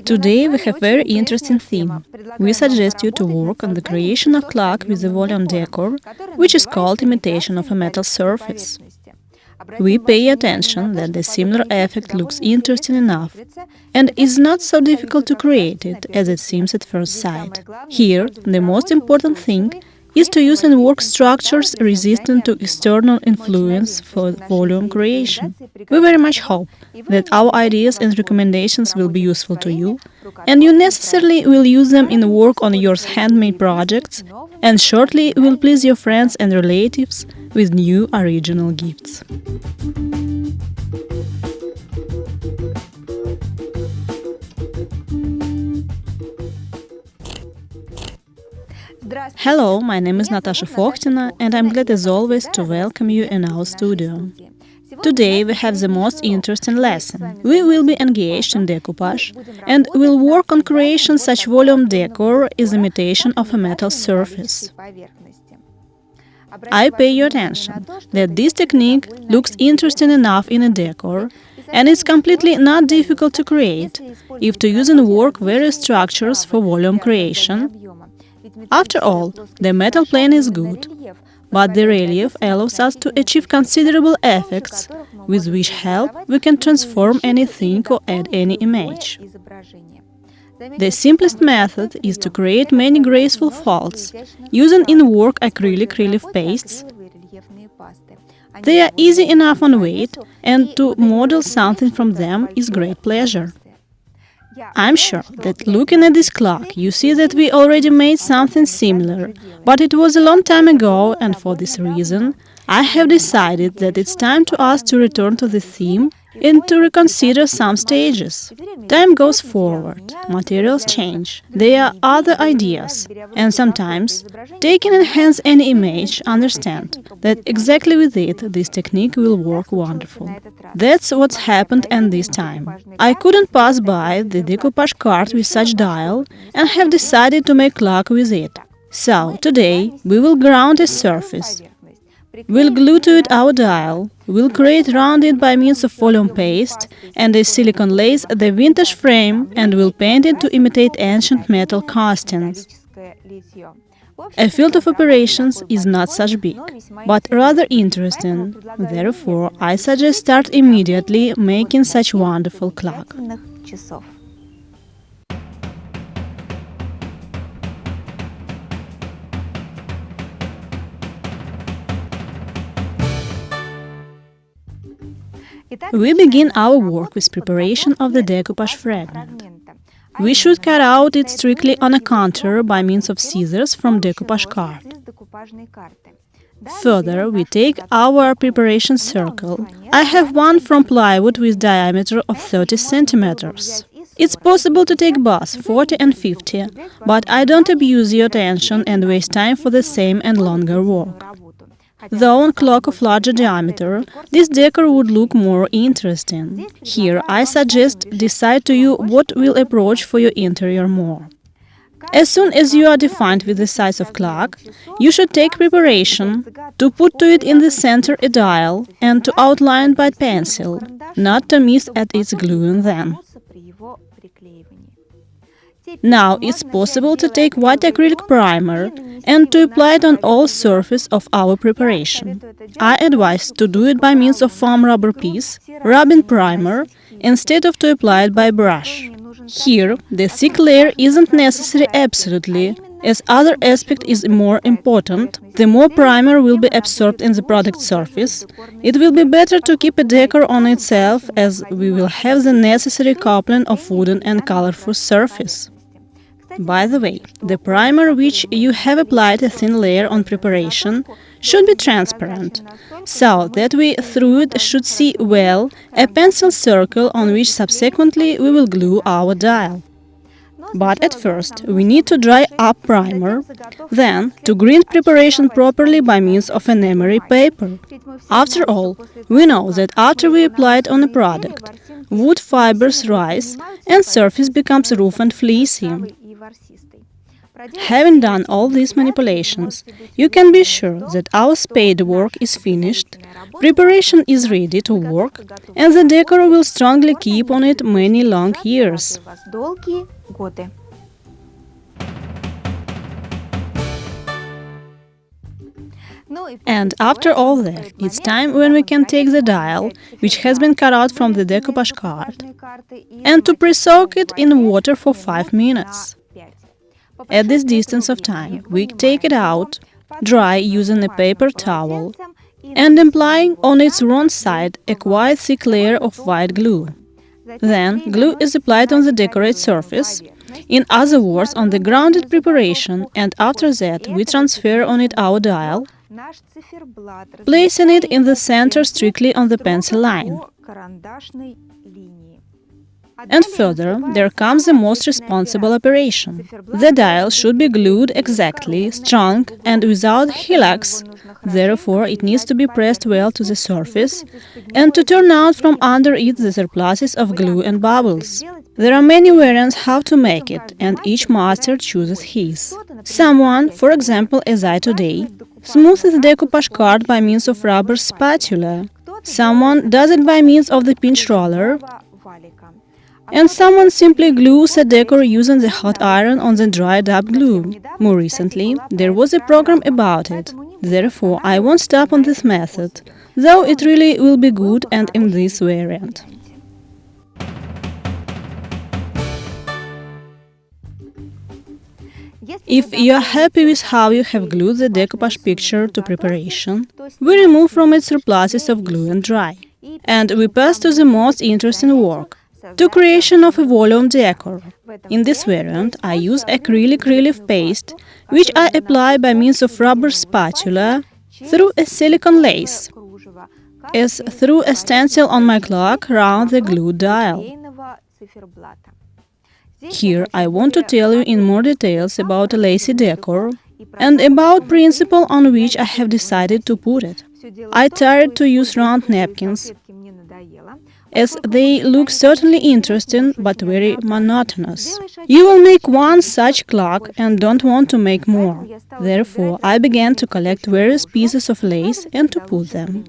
Today we have very interesting theme. We suggest you to work on the creation of clock with a volume decor, which is called imitation of a metal surface. We pay attention that the similar effect looks interesting enough and is not so difficult to create it as it seems at first sight. Here, the most important thing is to use and work structures resistant to external influence for volume creation. We very much hope that our ideas and recommendations will be useful to you, and you necessarily will use them in work on your handmade projects, and shortly will please your friends and relatives with new original gifts. Hello, my name is Natasha Fokhtina, and I'm glad as always to welcome you in our studio. Today we have the most interesting lesson. We will be engaged in decoupage and will work on creation such volume decor is imitation of a metal surface. I pay your attention that this technique looks interesting enough in a decor and it's completely not difficult to create if to use and work various structures for volume creation. After all, the metal plane is good, but the relief allows us to achieve considerable effects, with which help we can transform anything or add any image. The simplest method is to create many graceful folds, using in work acrylic relief pastes. They are easy enough on weight, and to model something from them is great pleasure. I'm sure that looking at this clock, you see that we already made something similar, but it was a long time ago, and for this reason, I have decided that it's time to us to return to the theme and to reconsider some stages. Time goes forward, materials change, there are other ideas, and sometimes, taking in hands any image, understand that exactly with it this technique will work wonderful. That's what's happened at this time. I couldn't pass by the decoupage card with such dial and have decided to make clock with it. So, today, we will ground a surface. We'll glue to it our dial, we'll create round it by means of volume paste and a silicone lace the vintage frame and we'll paint it to imitate ancient metal castings. A field of operations is not such big, but rather interesting. Therefore, I suggest start immediately making such wonderful clock. We begin our work with preparation of the decoupage fragment. We should cut out it strictly on a contour by means of scissors from decoupage card. Further, we take our preparation circle. I have one from plywood with diameter of 30 centimeters. It's possible to take both 40 and 50, but I don't abuse your attention and waste time for the same and longer work. Though on clock of larger diameter, this decor would look more interesting. Here, I suggest decide to you what will approach for your interior more. As soon as you are defined with the size of clock, you should take preparation to put to it in the center a dial and to outline by pencil, not to miss at its gluing them. Now it's possible to take white acrylic primer and to apply it on all surface of our preparation. I advise to do it by means of foam rubber piece, rubbing primer, instead of to apply it by brush. Here, the thick layer isn't necessary absolutely, as other aspect is more important. The more primer will be absorbed in the product surface, it will be better to keep a decor on itself, as we will have the necessary coupling of wooden and colorful surface. By the way, the primer which you have applied a thin layer on preparation should be transparent, so that we through it should see well a pencil circle on which subsequently we will glue our dial. But at first we need to dry up primer, then to grind preparation properly by means of an emery paper. After all, we know that after we apply it on a product, wood fibers rise and surface becomes rough and fleecy. Having done all these manipulations, you can be sure that our spade work is finished, preparation is ready to work, and the decor will strongly keep on it many long years. And after all that, it's time when we can take the dial, which has been cut out from the decoupage card, and to pre-soak it in water for 5 minutes. At this distance of time, we take it out, dry using a paper towel, and applying on its wrong side a quite thick layer of white glue. Then, glue is applied on the decorated surface, in other words, on the grounded preparation, and after that, we transfer on it our dial, placing it in the center strictly on the pencil line. And further, there comes the most responsible operation. The dial should be glued exactly, strong, and without hillocks. Therefore, it needs to be pressed well to the surface and to turn out from under it the surpluses of glue and bubbles. There are many variants how to make it, and each master chooses his. Someone, for example as I today, smoothes the decoupage card by means of rubber spatula. Someone does it by means of the pinch roller, and someone simply glues a decor using the hot iron on the dried up glue. More recently, there was a program about it. Therefore, I won't stop on this method, though it really will be good and in this variant. If you are happy with how you have glued the decoupage picture to preparation, we remove from it surpluses of glue and dry. And we pass to the most interesting work, to creation of a volume decor. In this variant, I use acrylic relief paste, which I apply by means of rubber spatula through a silicone lace, as through a stencil on my clock round the glue dial. Here I want to tell you in more details about a lacy decor and about principle on which I have decided to put it. I tried to use round napkins, as they look certainly interesting but very monotonous. You will make one such clock and don't want to make more. Therefore, I began to collect various pieces of lace and to put them.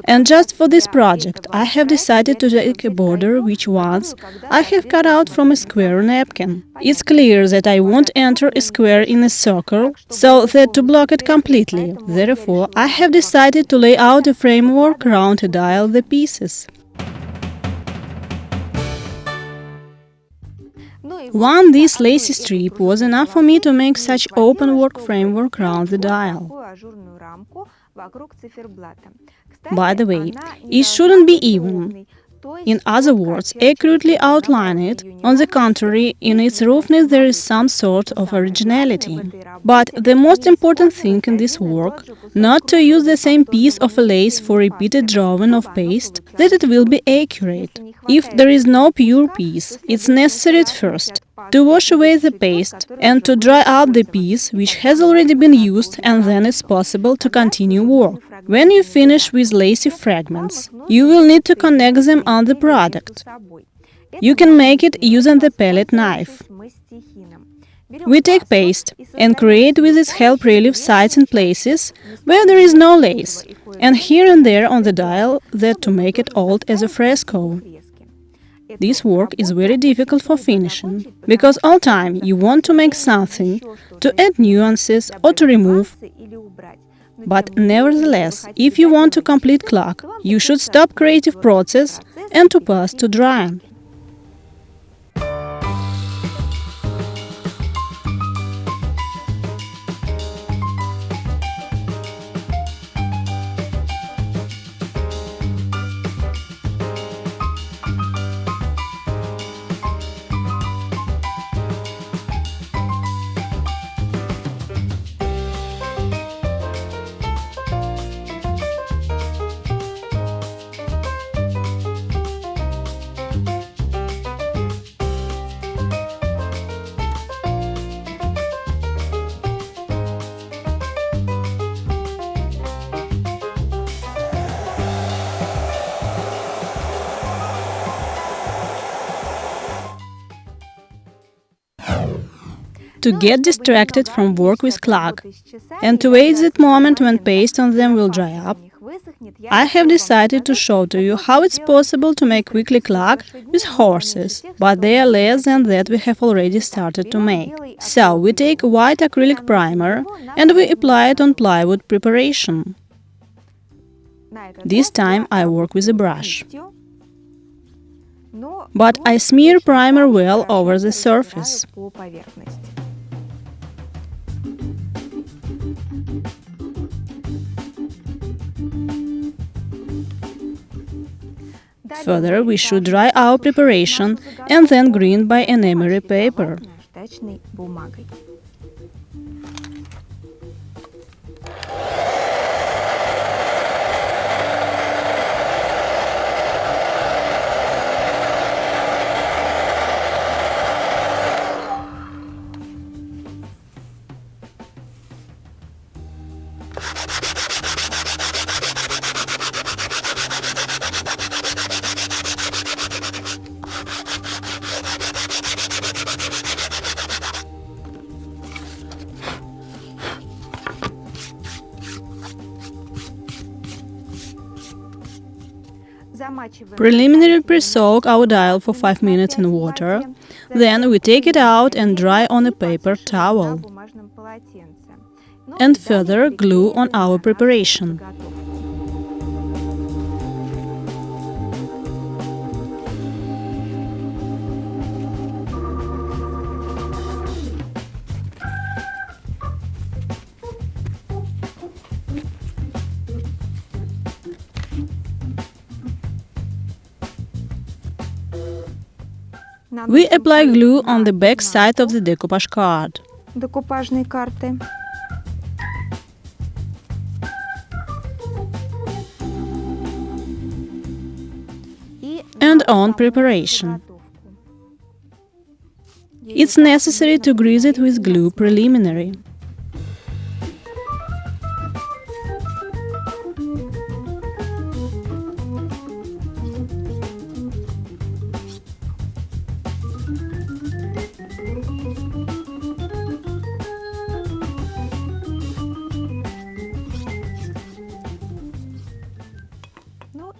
And just for this project, I have decided to take a border which once I have cut out from a square napkin. It's clear that I won't enter a square in a circle, so that to block it completely. Therefore, I have decided to lay out a framework round a dial the pieces. This lacy strip was enough for me to make such open work framework round the dial. By the way, it shouldn't be even. In other words, accurately outline it. On the contrary, in its roughness there is some sort of originality. But the most important thing in this work, not to use the same piece of lace for repeated drawing of paste, that it will be accurate. If there is no pure piece, it's necessary at first to wash away the paste and to dry out the piece which has already been used, and then it's possible to continue work. When you finish with lacy fragments, you will need to connect them on the product. You can make it using the palette knife. We take paste and create with its help relief sides in places where there is no lace, and here and there on the dial that to make it old as a fresco. This work is very difficult for finishing, because all time you want to make something, to add nuances or to remove. But nevertheless, if you want to complete clock, you should stop creative process and to pass to drying. to get distracted from work with clock and to wait that moment when paste on them will dry up, I have decided to show to you how it's possible to make quickly clock with horses, but they are less than that we have already started to make. So we take white acrylic primer and we apply it on plywood preparation. This time I work with a brush. But I smear primer well over the surface. Further, we should dry our preparation and then green by an emery paper. Preliminary pre-soak our dial for 5 minutes in water, then we take it out and dry on a paper towel. And further glue on our preparation. We apply glue on the back side of the decoupage card. And on preparation. It's necessary to grease it with glue preliminary.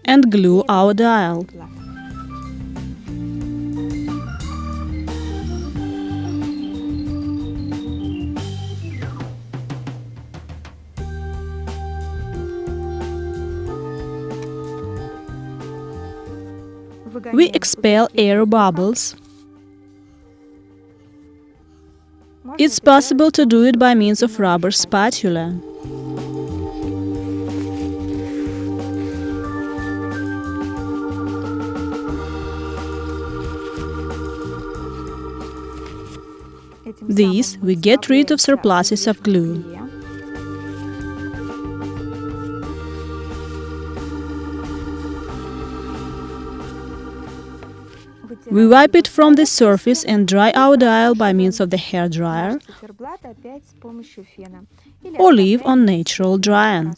And glue our dial. We expel air bubbles. It's possible to do it by means of rubber spatula. These we get rid of surpluses of glue. We wipe it from the surface and dry our dial by means of the hair dryer or leave on natural drying.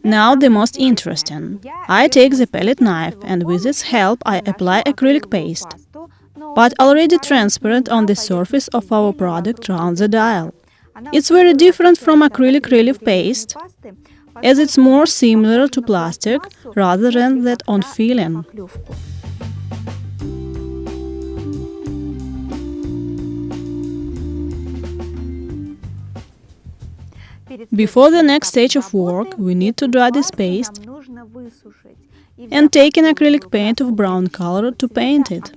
Now the most interesting. I take the palette knife and with its help I apply acrylic paste, but already transparent on the surface of our product round the dial. It's very different from acrylic relief paste, as it's more similar to plastic rather than that on feeling. Before the next stage of work, we need to dry this paste and take an acrylic paint of brown color to paint it.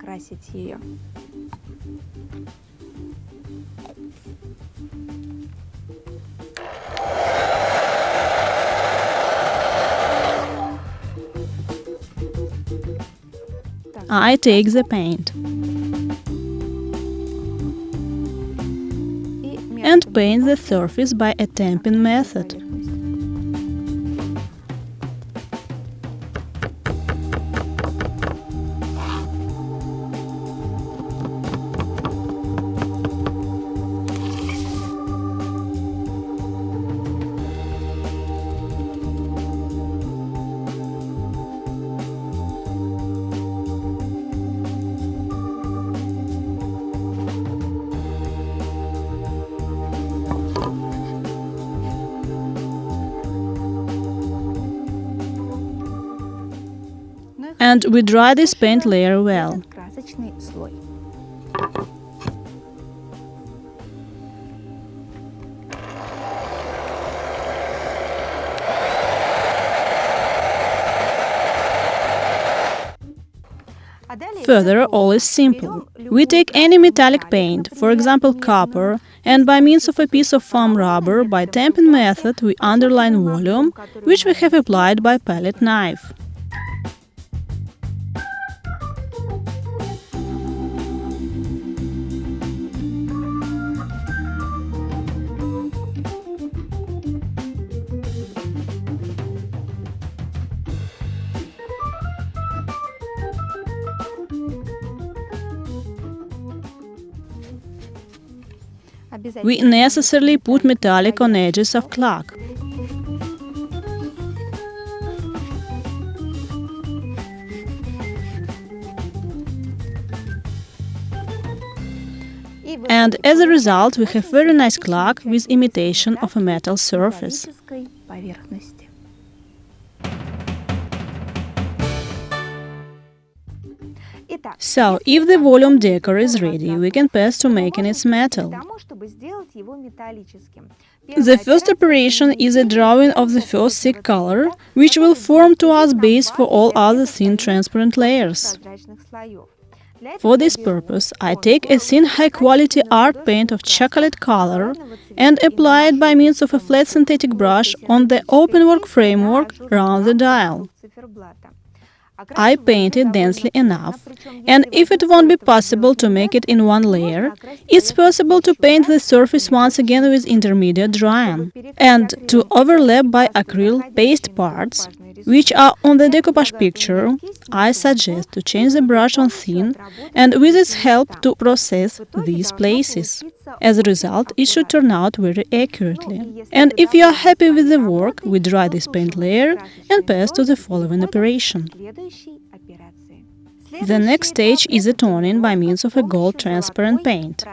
I take the paint and paint the surface by a tamping method. and we dry this paint layer well. Further, all is simple. We take any metallic paint, for example copper, and by means of a piece of foam rubber, by tamping method, we underline volume, which we have applied by palette knife. We necessarily put metallic on edges of clock. And as a result, we have very nice clock with imitation of a metal surface. So, if the volume decor is ready, we can pass to making it metal. The first operation is a drawing of the first thick color, which will form to us base for all other thin transparent layers. For this purpose, I take a thin high-quality art paint of chocolate color and apply it by means of a flat synthetic brush on the openwork framework around the dial. I paint it densely enough, and if it won't be possible to make it in one layer, it's possible to paint the surface once again with intermediate drying, and to overlap by acryl paste parts, which are on the decoupage picture. I suggest to change the brush on thin and with its help to process these places. As a result, it should turn out very accurately. And if you are happy with the work, we dry this paint layer and pass to the following operation. The next stage is a toning by means of a gold transparent paint.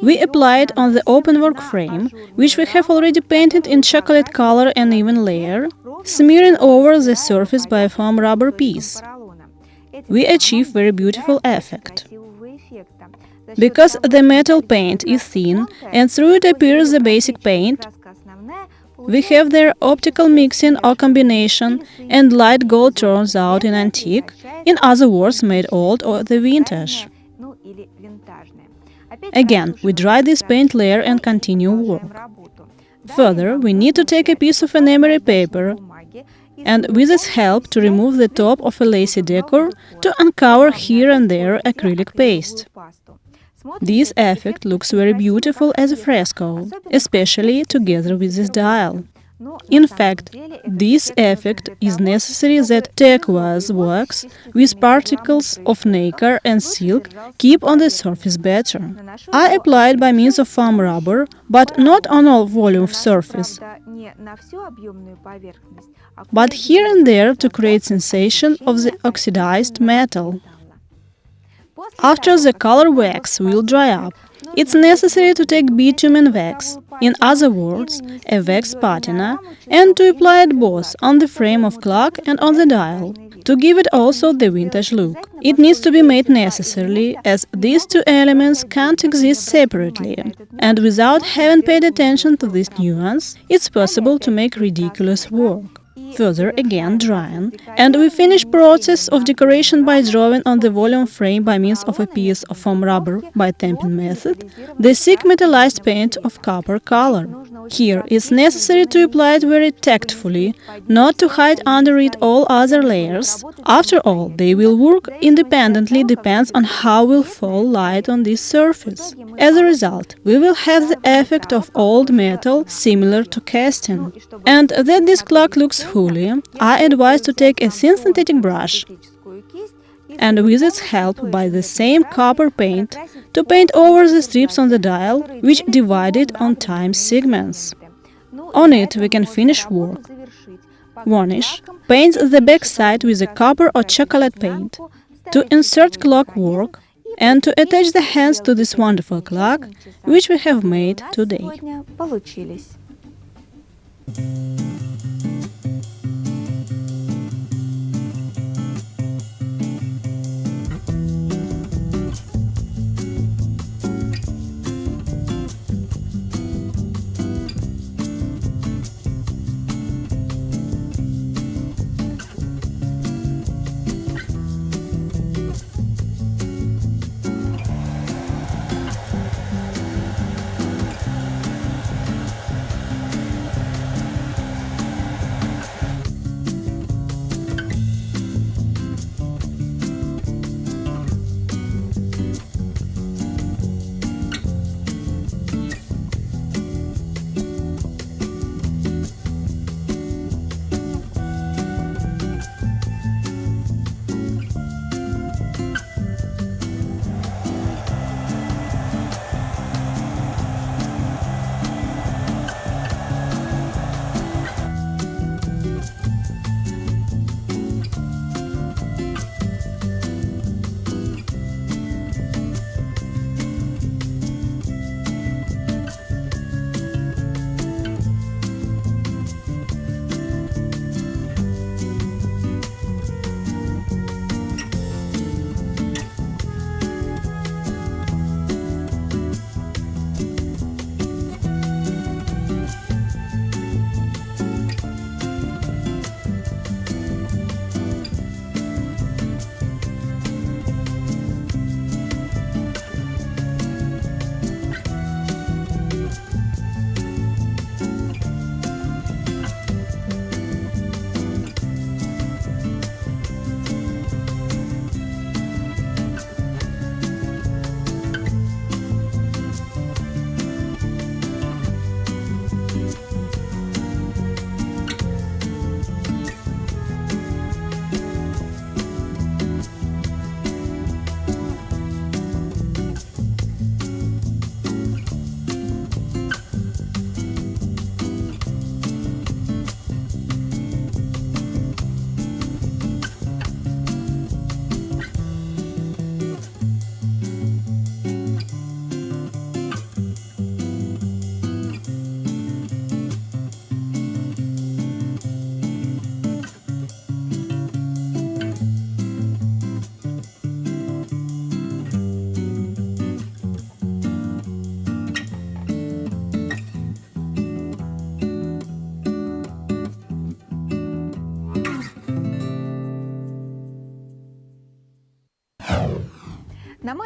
We apply it on the openwork frame, which we have already painted in chocolate color and even layer, smearing over the surface by a foam rubber piece. We achieve very beautiful effect. Because the metal paint is thin and through it appears the basic paint, we have their optical mixing or combination, and light gold turns out in antique, in other words, made old or the vintage. Again, we dry this paint layer and continue work. Further, we need to take a piece of enamery paper and with its help to remove the top of a lacy decor to uncover here and there acrylic paste. This effect looks very beautiful as a fresco, especially together with this dial. In fact, this effect is necessary that turquoise wax with particles of nacre and silk keep on the surface better. I applied by means of foam rubber, but not on all volume surface, but here and there to create sensation of the oxidized metal. After the color wax will dry up, it's necessary to take bitumen wax, in other words, a wax patina, and to apply it both on the frame of clock and on the dial, to give it also the vintage look. It needs to be made necessarily, as these two elements can't exist separately, and without having paid attention to this nuance, it's possible to make ridiculous work. Further, again drying, and we finish process of decoration by drawing on the volume frame by means of a piece of foam rubber by tamping method the thick metallized paint of copper color. Here it's necessary to apply it very tactfully, not to hide under it all other layers. After all, they will work independently, depends on how will fall light on this surface. As a result, we will have the effect of old metal similar to casting. And that this clock looks holy, I advise to take a thin synthetic brush and with its help by the same copper paint to paint over the strips on the dial, which divide it on time segments. On it we can finish work. Varnish paints the back side with a copper or chocolate paint. To insert clock work and to attach the hands to this wonderful clock, which we have made today.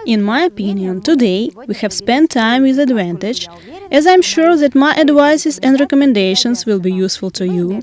In my opinion, today we have spent time with advantage, as I'm sure that my advices and recommendations will be useful to you,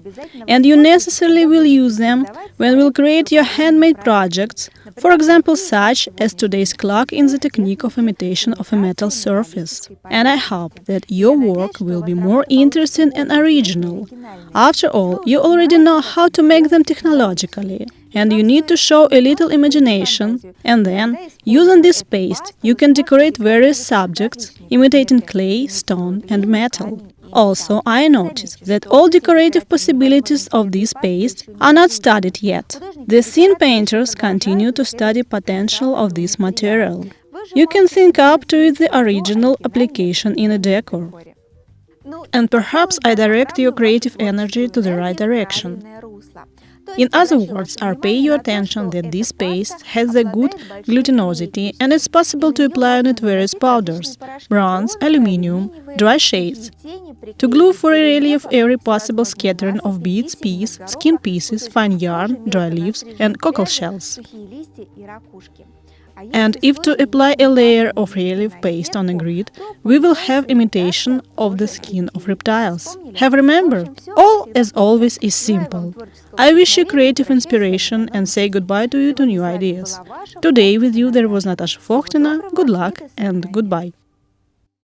and you necessarily will use them when we'll create your handmade projects, for example, such as today's clock in the technique of imitation of a metal surface. And I hope that your work will be more interesting and original. After all, you already know how to make them technologically, and you need to show a little imagination, and then, using this paste, you can decorate various subjects, imitating clay, stone, and metal. Also, I noticed that all decorative possibilities of this paste are not studied yet. The scene painters continue to study potential of this material. You can think up to it the original application in a decor. And perhaps I direct your creative energy to the right direction. In other words, I pay you attention that this paste has a good glutinosity and it's possible to apply on it various powders, bronze, aluminium, dry shades, to glue for a relief every possible scattering of beads, peas, skin pieces, fine yarn, dry leaves, and cockle shells. And if to apply a layer of relief paste on a grid, we will have imitation of the skin of reptiles. Have remembered, all as always is simple. I wish you creative inspiration and say goodbye to you to new ideas. Today with you there was Natasha Fochtina. Good luck and goodbye.